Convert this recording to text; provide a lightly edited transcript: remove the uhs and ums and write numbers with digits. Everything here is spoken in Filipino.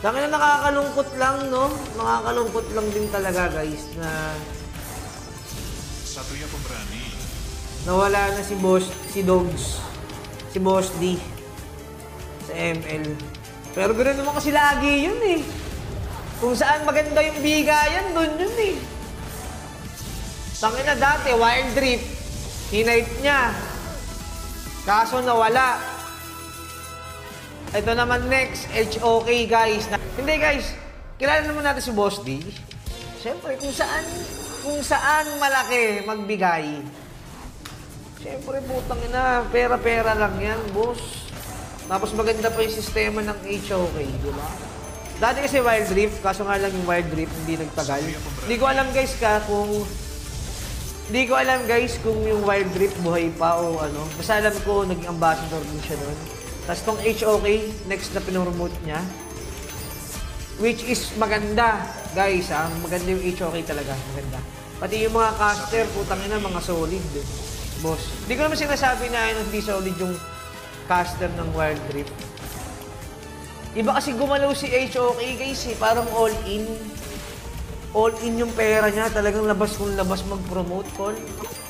Tangina, nakakalungkot lang, no? Nakakalungkot lang din talaga, guys, na Satuya Pemberani. nawala na si Boss, si Dogs, si Boss D sa ML. Pero ganoon naman kasi lagi yun eh. Kung saan maganda yung bigayan, doon yun eh. Tangina dati, Wild Rift, hinipe niya. Kaso nawala. Ito naman next, HOK guys. Hindi guys, kilala naman natin si Boss D. Siyempre, kung saan malaki magbigay. Siyempre, putang ina, pera-pera lang yan, boss. Tapos maganda pa yung sistema ng HOK, di ba? Dati kasi Wild Rift, kaso nga lang yung Wild Rift hindi nagtagal. Hindi ko alam guys kung yung Wild Rift buhay pa o ano. Basta alam ko, naging ambassador din siya doon. Tapos tong HOK, next na pinromote niya. Which is maganda, guys, ha? Maganda yung HOK talaga, maganda. Pati yung mga caster, putang ina, mga solid, boss. Hindi ko naman sinasabi na hindi solid yung caster ng Wild Rift. Iba kasi gumalaw si HOK, guys, eh. Parang all-in. All-in yung pera niya. Talagang labas kung labas mag-promote, call.